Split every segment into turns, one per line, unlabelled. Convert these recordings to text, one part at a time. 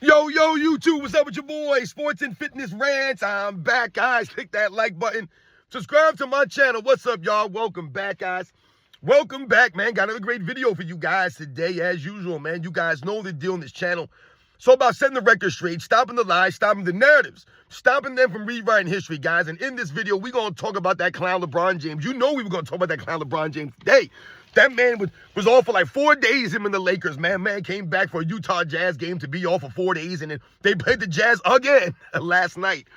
Yo, YouTube, what's up with your boy? Sports and Fitness Rants. I'm back, guys. Click that like button. Subscribe to my channel. What's up, y'all? Welcome back, guys. Welcome back, man. Got another great video for you guys today, as usual, man. You guys know the deal on this channel. So about setting the record straight, stopping the lies, stopping the narratives, stopping them from rewriting history, guys. And in this video, we're going to talk about that clown LeBron James. You know we were going to talk about that clown LeBron James today. That man was off for like 4 days, him and the Lakers, man. Man came back for a Utah Jazz game to be off for 4 days, and then they played the Jazz again last night.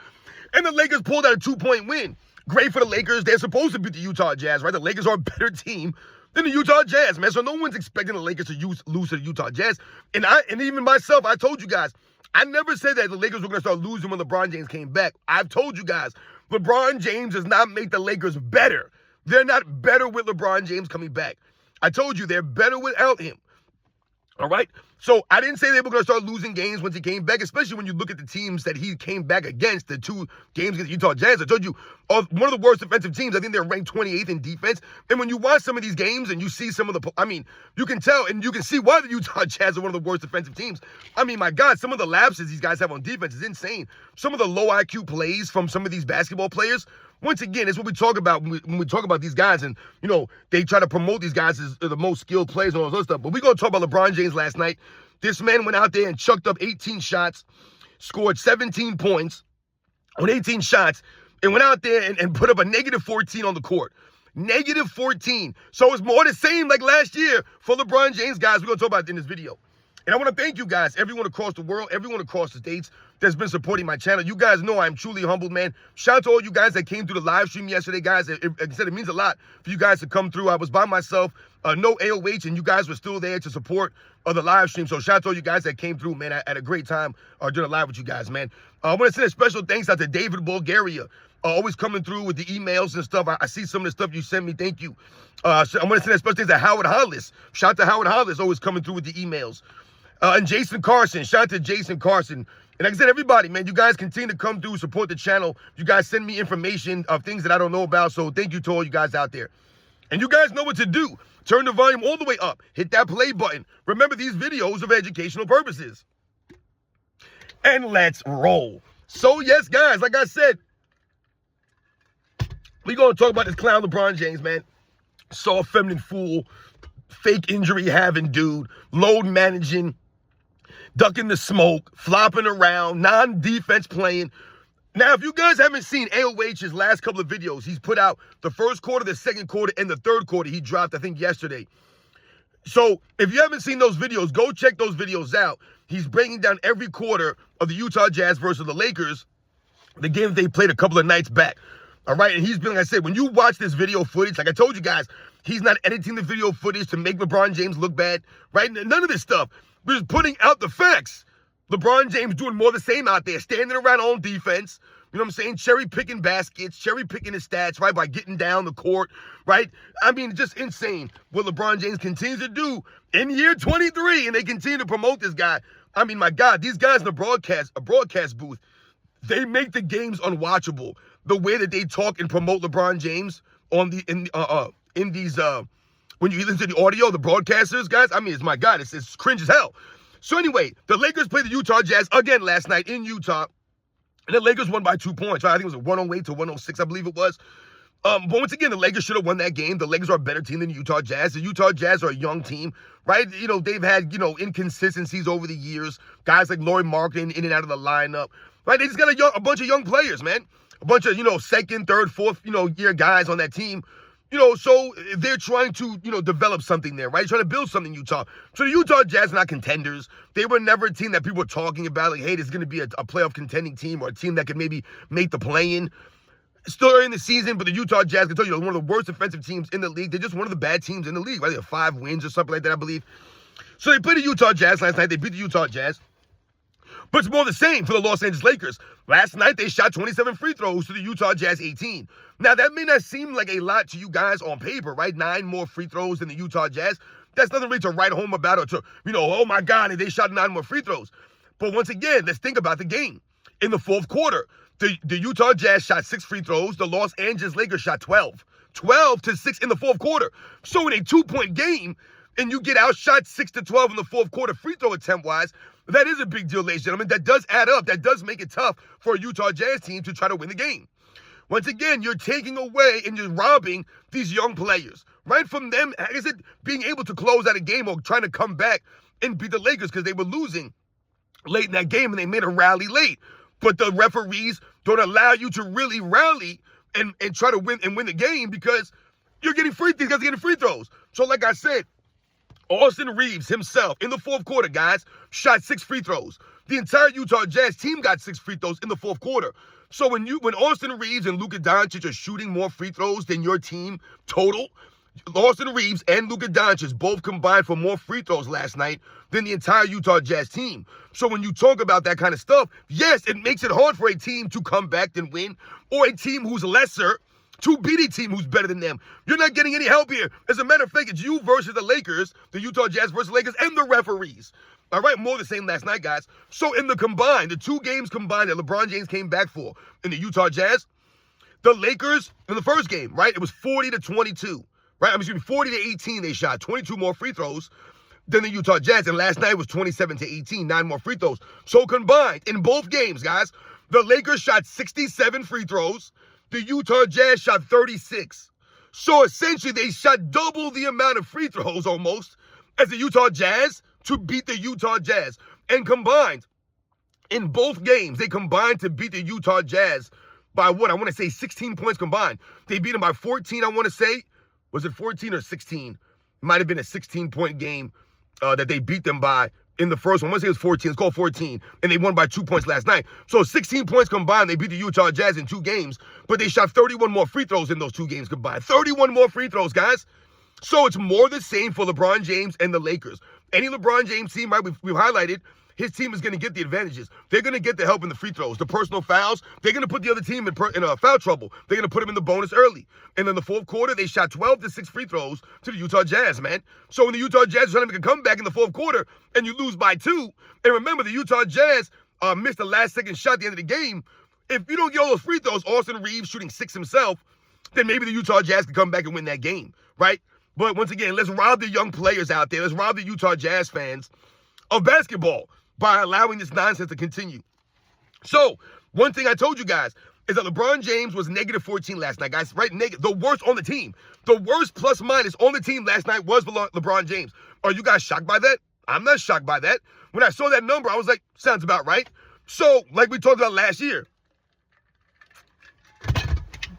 And the Lakers pulled out a 2-point win. Great for the Lakers. They're supposed to beat the Utah Jazz, right? The Lakers are a better team than the Utah Jazz, man. So no one's expecting the Lakers to lose to the Utah Jazz. And even myself, I told you guys, I never said that the Lakers were going to start losing when LeBron James came back. I've told you guys, LeBron James does not make the Lakers better. They're not better with LeBron James coming back. I told you they're better without him. All right? So I didn't say they were going to start losing games once he came back, especially when you look at the teams that he came back against, the 2 games against Utah Jazz. I told you, one of the worst defensive teams. I think they're ranked 28th in defense. And when you watch some of these games and you see some of the, you can tell and you can see why the Utah Jazz are one of the worst defensive teams. I mean, my God, some of the lapses these guys have on defense is insane. Some of the low IQ plays from some of these basketball players. Once again, it's what we talk about when we talk about these guys, and, you know, they try to promote these guys as the most skilled players and all this other stuff. But we're going to talk about LeBron James last night. This man went out there and chucked up 18 shots, scored 17 points on 18 shots, and went out there and put up a negative 14 on the court. Negative 14. So it's more the same like last year for LeBron James, guys. We're going to talk about it in this video. And I want to thank you guys, everyone across the world, everyone across the states that's been supporting my channel. You guys know I'm truly humbled, man. Shout out to all you guys that came through the live stream yesterday, guys. Like I said, it means a lot for you guys to come through. I was by myself, no AOH, and you guys were still there to support the live stream. So shout out to all you guys that came through, man. I had a great time doing a live with you guys, man. I want to send a special thanks out to David Bulgaria. Always coming through with the emails and stuff. I see some of the stuff you sent me. Thank you. So I'm going to send a special thanks to Howard Hollis. Shout out to Howard Hollis, always coming through with the emails. And Jason Carson, shout out to Jason Carson. And like I said, everybody, man, you guys continue to come through, support the channel. You guys send me information of things that I don't know about. So thank you to all you guys out there. And you guys know what to do. Turn the volume all the way up. Hit that play button. Remember, these videos are for educational purposes. And let's roll. So, yes, guys, like I said, we're going to talk about this clown LeBron James, man. Soft, feminine fool, fake injury having dude, load managing, ducking the smoke, flopping around, non-defense playing. Now, if you guys haven't seen AOH's last couple of videos, he's put out the first quarter, the second quarter, and the third quarter he dropped, I think, yesterday. So if you haven't seen those videos, go check those videos out. He's breaking down every quarter of the Utah Jazz versus the Lakers, the game they played a couple of nights back. All right, and he's been, like I said, when you watch this video footage, like I told you guys, he's not editing the video footage to make LeBron James look bad, right? None of this stuff. We're just putting out the facts. LeBron James doing more of the same out there, standing around on defense, you know what I'm saying? Cherry picking baskets, cherry picking his stats, right? By getting down the court, right? I mean, just insane what LeBron James continues to do in year 23, and they continue to promote this guy. I mean, my God, these guys in the broadcast booth, they make the games unwatchable. The way that they talk and promote LeBron James on in these when you listen to the audio, the broadcasters, guys, I mean, it's my God, it's cringe as hell. So anyway, the Lakers played the Utah Jazz again last night in Utah, and the Lakers won by 2 points. Right? I think it was a 108 to 106, I believe it was. But once again, the Lakers should have won that game. The Lakers are a better team than the Utah Jazz. The Utah Jazz are a young team, right? You know, they've had, inconsistencies over the years. Guys like Lauri Markkanen in and out of the lineup, right? They just got a bunch of young players, man. A bunch of, second, third, fourth, year guys on that team. So they're trying to, develop something there, right? Trying to build something in Utah. So the Utah Jazz are not contenders. They were never a team that people were talking about, like, hey, this is going to be a playoff contending team or a team that could maybe make the play-in. Still early in the season, but the Utah Jazz, I can tell you, one of the worst defensive teams in the league. They're just one of the bad teams in the league, right? They have 5 wins or something like that, I believe. So they played the Utah Jazz last night. They beat the Utah Jazz. But it's more the same for the Los Angeles Lakers. Last night, they shot 27 free throws to the Utah Jazz 18. Now, that may not seem like a lot to you guys on paper, right? 9 more free throws than the Utah Jazz. That's nothing really to write home about or to, oh my God, they shot 9 more free throws. But once again, let's think about the game. In the fourth quarter, the Utah Jazz shot 6 free throws. The Los Angeles Lakers shot 12. 12-6 in the fourth quarter. So in a 2-point game, and you get outshot 6-12 in the fourth quarter free throw attempt-wise, That is a big deal, ladies and gentlemen. That does add up. That does make it tough for a Utah Jazz team to try to win the game. Once again, you're taking away and you're robbing these young players, right? From them, is it being able to close out a game or trying to come back and beat the Lakers because they were losing late in that game and they made a rally late. But the referees don't allow you to really rally and try to win the game because you're getting these guys are getting free throws. So like I said, Austin Reeves himself in the fourth quarter, guys, shot 6 free throws. The entire Utah Jazz team got 6 free throws in the fourth quarter. So when Austin Reeves and Luka Doncic are shooting more free throws than your team total, Austin Reeves and Luka Doncic both combined for more free throws last night than the entire Utah Jazz team. So when you talk about that kind of stuff, yes, it makes it hard for a team to come back and win, or a team who's lesser to beat a team who's better than them. You're not getting any help here. As a matter of fact, it's you versus the Lakers, the Utah Jazz versus the Lakers, and the referees. All right, more the same last night, guys. So in the 2 games combined that LeBron James came back for in the Utah Jazz, the Lakers in the first game, right, it was 40-22. Right, 40-18 they shot, 22 more free throws than the Utah Jazz. And last night it was 27-18, 9 more free throws. So combined, in both games, guys, the Lakers shot 67 free throws. The Utah Jazz shot 36. So essentially, they shot double the amount of free throws almost as the Utah Jazz to beat the Utah Jazz. And combined, in both games, they combined to beat the Utah Jazz by what? I want to say 16 points combined. They beat them by 14, I want to say. Was it 14 or 16? It might have been a 16-point game that they beat them by in the first one. I want to say it was 14. It's called 14. And they won by 2 points last night. So 16 points combined. They beat the Utah Jazz in 2 games. But they shot 31 more free throws in those 2 games combined. 31 more free throws, guys. So it's more the same for LeBron James and the Lakers. Any LeBron James team, right, we've highlighted, his team is going to get the advantages. They're going to get the help in the free throws, the personal fouls. They're going to put the other team in foul trouble. They're going to put them in the bonus early. And in the fourth quarter, they shot 12-6 free throws to the Utah Jazz, man. So when the Utah Jazz are trying to make a comeback in the fourth quarter and you lose by 2, and remember, the Utah Jazz missed the last-second shot at the end of the game. If you don't get all those free throws, Austin Reeves shooting 6 himself, then maybe the Utah Jazz can come back and win that game, right? But once again, let's rob the young players out there. Let's rob the Utah Jazz fans of basketball by allowing this nonsense to continue. So, one thing I told you guys is that LeBron James was -14 last night, guys, right? The worst on the team. The worst plus-minus on the team last night was LeBron James. Are you guys shocked by that? I'm not shocked by that. When I saw that number, I was like, sounds about right. So, like we talked about last year,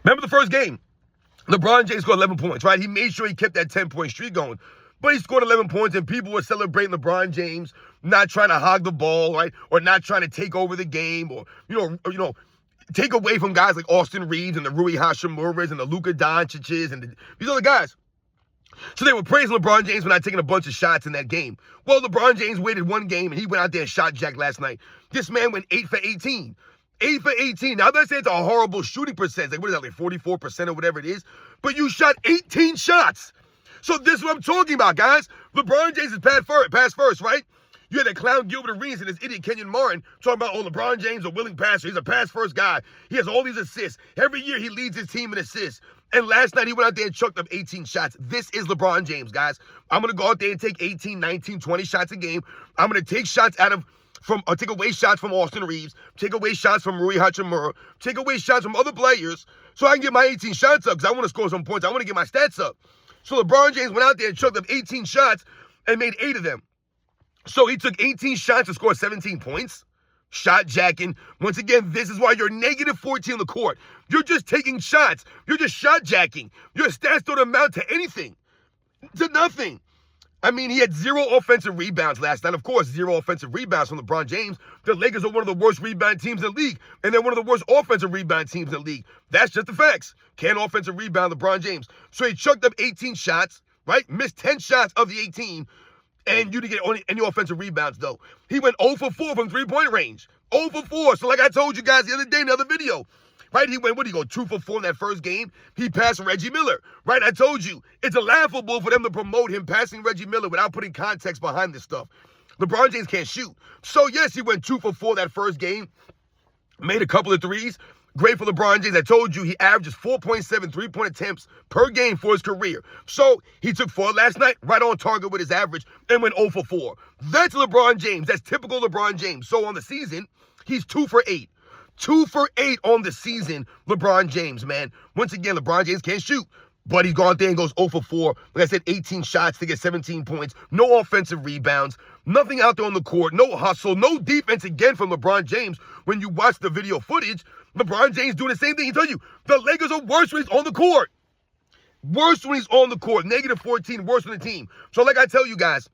remember the first game? LeBron James scored 11 points, right? He made sure he kept that 10-point streak going. But he scored 11 points, and people were celebrating LeBron James not trying to hog the ball, right? Or not trying to take over the game, or, take away from guys like Austin Reeves and the Rui Hashimuras and the Luka Doncic's and these other guys. So they were praising LeBron James for not taking a bunch of shots in that game. Well, LeBron James waited 1 game, and he went out there and shot Jack last night. This man went 8 for 18. 8 for 18. Now, I'm not saying it's a horrible shooting percentage. Like, what is that, like 44% or whatever it is? But you shot 18 shots. So this is what I'm talking about, guys. LeBron James is pass first, right? You had that clown Gilbert Arenas and this idiot Kenyon Martin talking about, LeBron James, a willing passer. He's a pass-first guy. He has all these assists. Every year he leads his team in assists. And last night he went out there and chucked up 18 shots. This is LeBron James, guys. I'm going to go out there and take 18, 19, 20 shots a game. I'm going to take shots take away shots from Austin Reeves, take away shots from Rui Hachimura, take away shots from other players so I can get my 18 shots up because I want to score some points. I want to get my stats up. So LeBron James went out there and chucked up 18 shots and made 8 of them. So he took 18 shots to score 17 points. Shot jacking. Once again, this is why you're -14 on the court. You're just taking shots. You're just shot jacking. Your stats don't amount to anything. To nothing. I mean, he had 0 offensive rebounds last night. Of course, 0 offensive rebounds from LeBron James. The Lakers are one of the worst rebound teams in the league, and they're one of the worst offensive rebound teams in the league. That's just the facts. Can't offensive rebound LeBron James. So he chucked up 18 shots, right? Missed 10 shots of the 18, and you didn't get any offensive rebounds, though. He went 0 for 4 from three-point range. 0 for 4. So like I told you guys the other day in the other video, right? He went, 2 for 4 in that first game? He passed Reggie Miller, right? I told you, it's laughable for them to promote him passing Reggie Miller without putting context behind this stuff. LeBron James can't shoot. So, yes, he went 2 for 4 that first game, made a couple of threes. Great for LeBron James. I told you he averages 4.7 three-point attempts per game for his career. So he took 4 last night, right on target with his average, and went 0 for 4. That's LeBron James. That's typical LeBron James. So on the season, he's 2 for 8. 2 for 8 on the season, LeBron James, man. Once again, LeBron James can't shoot, but he's gone there and goes 0 for 4. Like I said, 18 shots to get 17 points. No offensive rebounds. Nothing out there on the court. No hustle. No defense again from LeBron James. When you watch the video footage, LeBron James doing the same thing. He told you, the Lakers are worse when he's on the court. Worse when he's on the court. Negative 14, worse than the team. So like I tell you guys,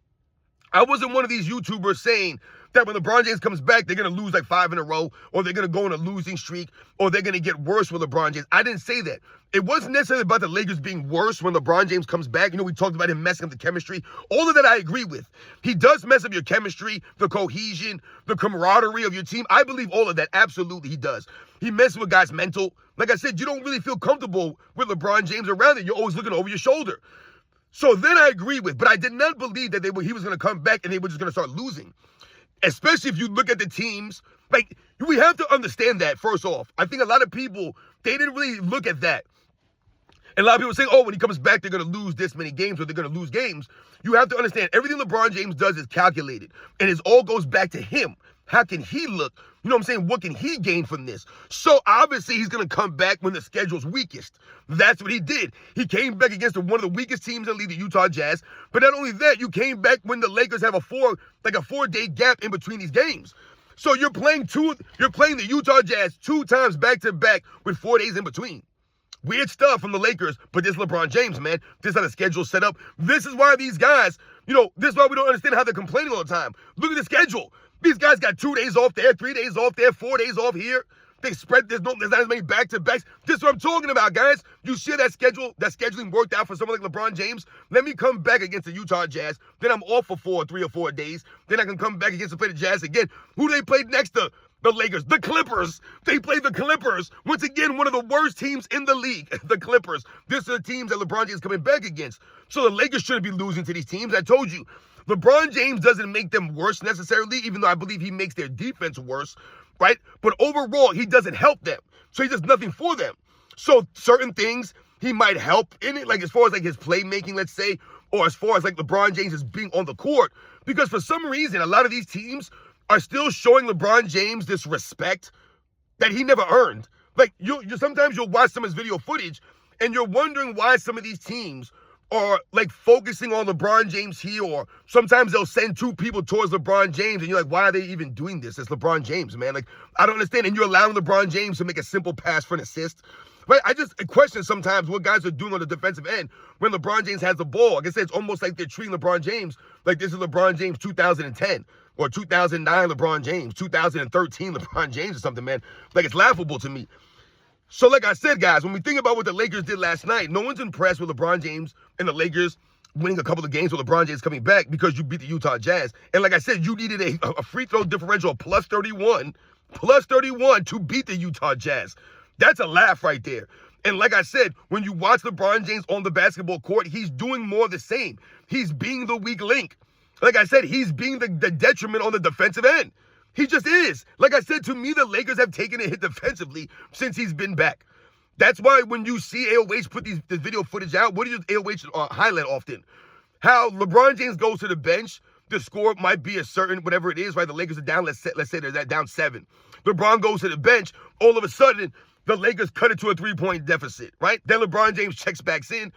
I wasn't one of these YouTubers saying that when LeBron James comes back, they're going to lose like 5 in a row, or they're going to go on a losing streak, or they're going to get worse with LeBron James. I didn't say that. It wasn't necessarily about the Lakers being worse when LeBron James comes back. You know, we talked about him messing up the chemistry. All of that I agree with. He does mess up your chemistry, the cohesion, the camaraderie of your team. I believe all of that. Absolutely, he does. He messes with guys' mental. Like I said, you don't really feel comfortable with LeBron James around it. You're always looking over your shoulder. So then I agree with, but I did not believe that he was going to come back and they were just going to start losing. Especially if you look at the teams, like, we have to understand that, first off. I think a lot of people, they didn't really look at that. And a lot of people say, oh, when he comes back, they're going to lose this many games, or they're going to lose games. You have to understand, everything LeBron James does is calculated. And it all goes back to him. How can he look? You know what I'm saying? What can he gain from this? So obviously he's going to come back when the schedule's weakest. That's what he did. He came back against one of the weakest teams in the league, the Utah Jazz. But not only that, you came back when the Lakers have a 4-day gap in between these games. So you're playing the Utah Jazz 2 times back-to-back with 4 days in between. Weird stuff from the Lakers, but this LeBron James, man. This is how the schedule's set up. This is why these guys, this is why we don't understand how they're complaining all the time. Look at the schedule. These guys got 2 days off there, 3 days off there, 4 days off here. They spread, there's not as many back-to-backs. This is what I'm talking about, guys. You see that scheduling worked out for someone like LeBron James. Let me come back against the Utah Jazz. Then I'm off for 3 or 4 days. Then I can come back against the Jazz again. Who do they play next to? The Lakers, the Clippers. They play the Clippers. Once again, one of the worst teams in the league, the Clippers. These are the teams that LeBron James is coming back against. So the Lakers shouldn't be losing to these teams. I told you, LeBron James doesn't make them worse necessarily, even though I believe he makes their defense worse, right? But overall, he doesn't help them. So he does nothing for them. So certain things he might help in it, like as far as like his playmaking, let's say, or as far as like LeBron James is being on the court. Because for some reason, a lot of these teams are still showing LeBron James this respect that he never earned. Like, sometimes you'll watch some of his video footage, and you're wondering why some of these teams are, like, focusing on LeBron James here, or sometimes they'll send 2 people towards LeBron James, and you're like, why are they even doing this? It's LeBron James, man. Like, I don't understand. And you're allowing LeBron James to make a simple pass for an assist. Right? I just question sometimes what guys are doing on the defensive end when LeBron James has the ball. Like I said, it's almost like they're treating LeBron James like this is LeBron James 2010 or 2009 LeBron James, 2013 LeBron James or something, man. Like, it's laughable to me. So like I said, guys, when we think about what the Lakers did last night, no one's impressed with LeBron James and the Lakers winning a couple of games with LeBron James coming back because you beat the Utah Jazz. And like I said, you needed a free throw differential of plus 31 to beat the Utah Jazz. That's a laugh right there. And like I said, when you watch LeBron James on the basketball court, he's doing more of the same. He's being the weak link. Like I said, he's being the detriment on the defensive end. He just is. Like I said, to me, the Lakers have taken a hit defensively since he's been back. That's why when you see AOH put this video footage out, what do you AOH highlight often? How LeBron James goes to the bench, the score might be a certain, whatever it is, right? The Lakers are down, let's say they're down 7. LeBron goes to the bench, all of a sudden, the Lakers cut it to a 3-point deficit, right? Then LeBron James checks back in,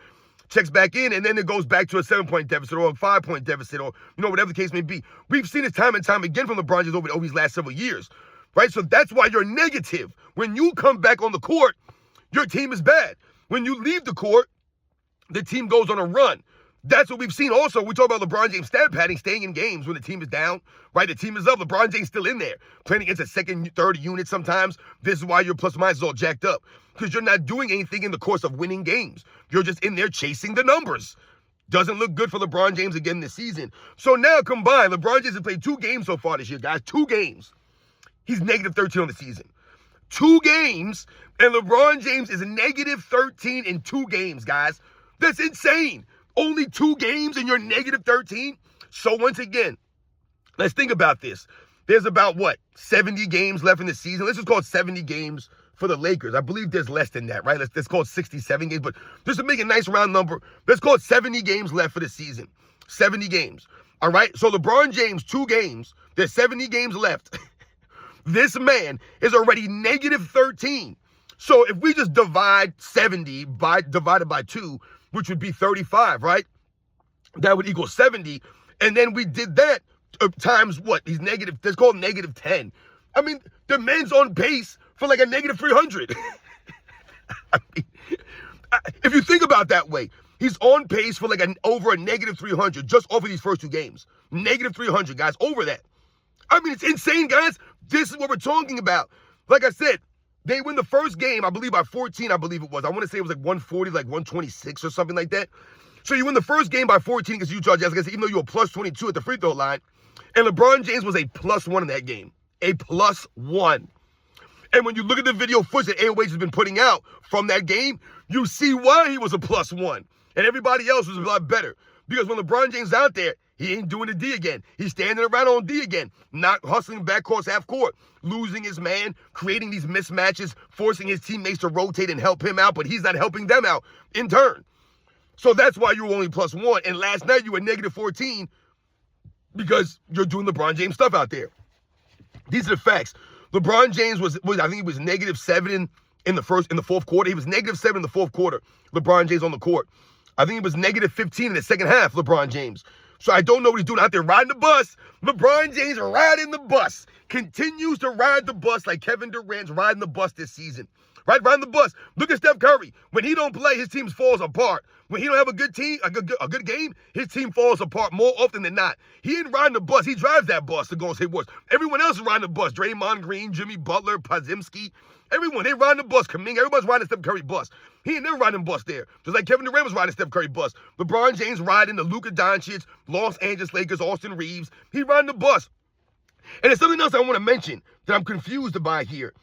and then it goes back to a 7-point deficit or a 5-point deficit or, whatever the case may be. We've seen it time and time again from LeBron James over these last several years, right? So that's why you're negative. When you come back on the court, your team is bad. When you leave the court, the team goes on a run. That's what we've seen also. We talk about LeBron James stat padding, staying in games when the team is down, right? The team is up. LeBron James still in there, playing against a second, third unit sometimes. This is why your plus minus is all jacked up, because you're not doing anything in the course of winning games. You're just in there chasing the numbers. Doesn't look good for LeBron James again this season. So now combined, LeBron James has played 2 games so far this year, guys. 2 games. He's negative 13 on the season. 2 games, and LeBron James is negative 13 in 2 games, guys. That's insane. Only 2 games and you're negative 13? So once again, let's think about this. there's about, 70 games left in the season. Let's just call it 70 games for the Lakers. I believe there's less than that, right? Let's call it 67 games. But just to make a nice round number, let's call it 70 games left for the season. 70 games. All right? So LeBron James, 2 games. There's 70 games left. This man is already negative 13. So if we just divide 70 divided by 2, which would be 35, right? That would equal 70. And then we did that times what? He's negative, that's called negative 10. I mean, the man's on pace for like a negative 300. I mean, if you think about it that way, he's on pace for like over a negative 300 just off of these first 2 games. Negative 300, guys, over that. I mean, it's insane, guys. This is what we're talking about. Like I said, they win the first game, I believe by 14, I believe it was. I want to say it was like 140, like 126 or something like that. So you win the first game by 14 against Utah Jazz. Like I said, even though you were plus 22 at the free throw line. And LeBron James was a +1 in that game. A +1. And when you look at the video footage that AOH has been putting out from that game, you see why he was a +1. And everybody else was a lot better. Because when LeBron James out there, he ain't doing the D again. He's standing around on D again. Not hustling back court, half court. Losing his man, creating these mismatches, forcing his teammates to rotate and help him out, but he's not helping them out in turn. So that's why you were only +1. And last night you were negative 14 because you're doing LeBron James stuff out there. These are the facts. LeBron James was I think he was -7 in the fourth quarter. He was -7 in the fourth quarter. LeBron James on the court. I think he was -15 in the second half, LeBron James. So I don't know what he's doing out there riding the bus. LeBron James riding the bus. Continues to ride the bus like Kevin Durant's riding the bus this season. Right? Riding the bus. Look at Steph Curry. When he don't play, his team falls apart. When he don't have a good team, a good game, his team falls apart more often than not. He ain't riding the bus. He drives that bus to Golden State Warriors. Everyone else is riding the bus. Draymond Green, Jimmy Butler, Podziemski. Everyone, they riding the bus. Kaminga, everybody's riding the Steph Curry bus. He ain't never riding the bus there. Just like Kevin Durant was riding the Steph Curry bus. LeBron James riding the Luka Doncic, Los Angeles Lakers, Austin Reeves. He riding the bus. And there's something else I want to mention that I'm confused by here.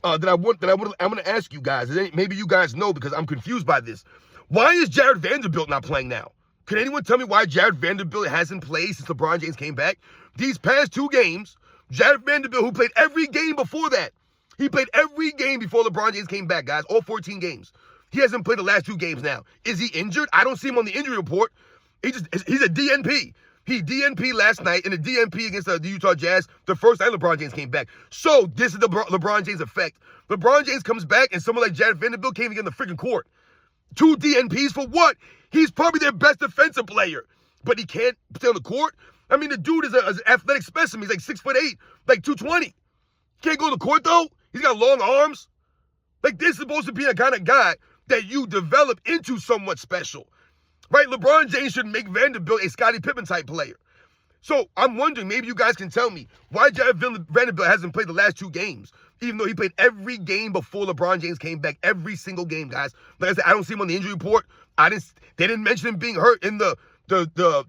I'm going to ask you guys. Maybe you guys know because I'm confused by this. Why is Jared Vanderbilt not playing now? Can anyone tell me why Jared Vanderbilt hasn't played since LeBron James came back? These past 2 games, Jared Vanderbilt, who played every game before that, he played every game before LeBron James came back, guys, all 14 games. He hasn't played the last 2 games now. Is he injured? I don't see him on the injury report. He's a DNP. He DNP last night in a DNP against the Utah Jazz the first time LeBron James came back. So this is the LeBron James effect. LeBron James comes back and someone like Jared Vanderbilt can't even get in the freaking court. 2 DNPs for what? He's probably their best defensive player, but he can't stay on the court. I mean, the dude is an athletic specimen. He's like 6'8", like 220. Can't go to the court though. He's got long arms. Like this is supposed to be the kind of guy that you develop into somewhat special. Right? LeBron James should make Vanderbilt a Scottie Pippen type player. So I'm wondering, maybe you guys can tell me why Jared Vanderbilt hasn't played the last 2 games, even though he played every game before LeBron James came back, every single game, guys. Like I said, I don't see him on the injury report. They didn't mention him being hurt in the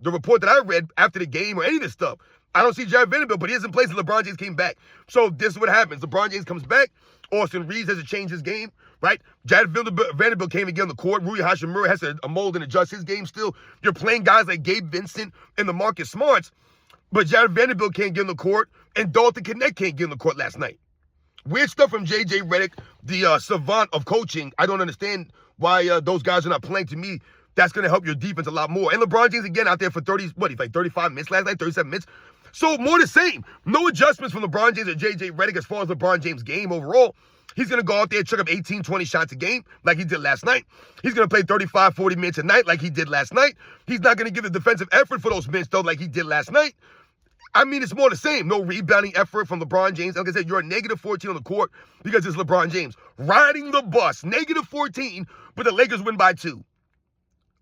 report that I read after the game or any of this stuff. I don't see Jared Vanderbilt, but he hasn't played since LeBron James came back. So this is what happens. LeBron James comes back. Austin Reeves has to change his game, right? Jared Vanderbilt can't even get on the court. Rui Hachimura has to mold and adjust his game still. You're playing guys like Gabe Vincent and the Marcus Smarts, but Jared Vanderbilt can't get on the court, and Dalton Knecht can't get on the court last night. Weird stuff from J.J. Redick, the savant of coaching. I don't understand why those guys are not playing. To me, that's going to help your defense a lot more. And LeBron James, again, out there for he played 35 minutes last night, 37 minutes. So more the same. No adjustments from LeBron James or J.J. Redick as far as LeBron James' game overall. He's going to go out there and chuck up 18, 20 shots a game like he did last night. He's going to play 35, 40 minutes a night like he did last night. He's not going to give the defensive effort for those minutes, though, like he did last night. I mean, it's more the same. No rebounding effort from LeBron James. Like I said, you're a -14 on the court because it's LeBron James. Riding the bus, -14, but the Lakers win by 2.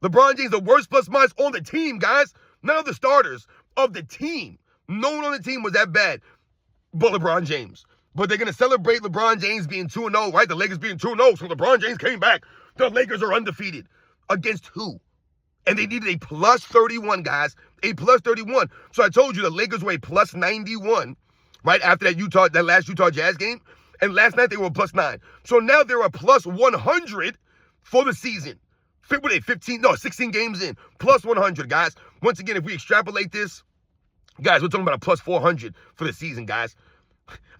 LeBron James, the worst plus-minus on the team, guys. None of the starters of the team. No one on the team was that bad but LeBron James. But they're going to celebrate LeBron James being 2-0, right? The Lakers being 2-0, so LeBron James came back. The Lakers are undefeated. Against who? And they needed a +31, guys. A +31. So I told you the Lakers were a +91, right, after that last Utah Jazz game. And last night they were a +9. So now they're a +100 for the season. 16 games in. +100, guys. Once again, if we extrapolate this, Guys, we're talking about a plus 400 for the season, guys.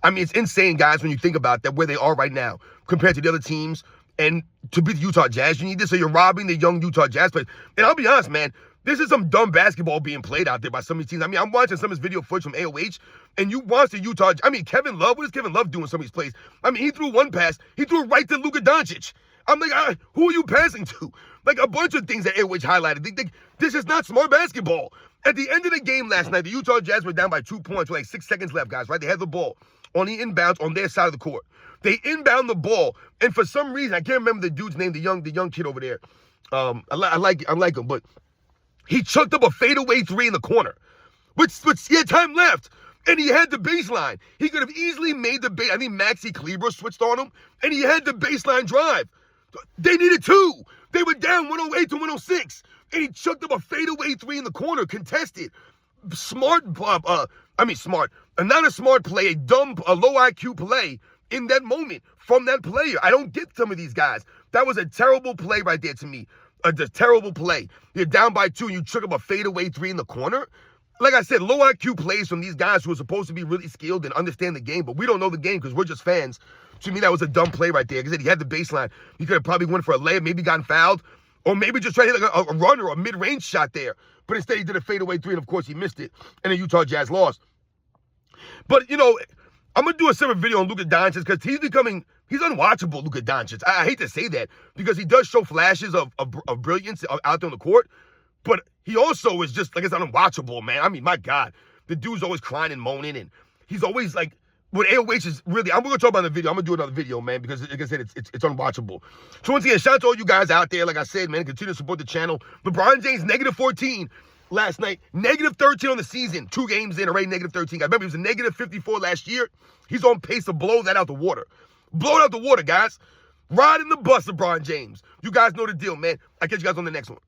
I mean, it's insane, guys, when you think about that, where they are right now compared to the other teams. And to beat the Utah Jazz, you need this, so you're robbing the young Utah Jazz players. And I'll be honest, man, this is some dumb basketball being played out there by some of these teams. I mean, I'm watching some of this video footage from AOH, and you watch the Utah. I mean, Kevin Love, what is Kevin Love doing some of these plays? I mean, he threw one pass. He threw it right to Luka Doncic. I'm like, who are you passing to? Like, a bunch of things that AOH highlighted. This is not smart basketball. At the end of the game last night, the Utah Jazz were down by 2 points with like 6 seconds left, guys, right? They had the ball on the inbounds on their side of the court. They inbound the ball, and for some reason, I can't remember the dude's name, the young kid over there. I like him, but he chucked up a fadeaway three in the corner, which he had time left, and he had the baseline. He could have easily made the base. I think Maxi Kleber switched on him, and he had the baseline drive. They needed two. They were down 108 to 106, and he chucked up a fadeaway three in the corner, contested. Smart, not a smart play, a low IQ play in that moment from that player. I don't get some of these guys. That was a terrible play right there to me. A terrible play. You're down by 2 and you chuck up a fadeaway three in the corner. Like I said, low IQ plays from these guys who are supposed to be really skilled and understand the game, but we don't know the game because we're just fans. To me, that was a dumb play right there. Like I said, he had the baseline. He could have probably went for a layup, maybe gotten fouled, or maybe just tried to hit like a run or a mid-range shot there. But instead, he did a fadeaway three, and of course, he missed it, and the Utah Jazz lost. But, you know, I'm going to do a separate video on Luka Doncic because he's unwatchable, Luka Doncic. I hate to say that because he does show flashes of brilliance out there on the court, but he also is just, like, it's unwatchable, man. I mean, my God, the dude's always crying and moaning, and he's always, like, what AOH is really, I'm going to talk about in the video. I'm going to do another video, man, because, like I said, it's unwatchable. So, once again, shout out to all you guys out there. Like I said, man, continue to support the channel. LeBron James, negative 14 last night. Negative 13 on the season. 2 games in, already negative 13. Guys, remember, he was a negative 54 last year. He's on pace to blow that out the water. Blow it out the water, guys. Riding the bus, LeBron James. You guys know the deal, man. I'll catch you guys on the next one.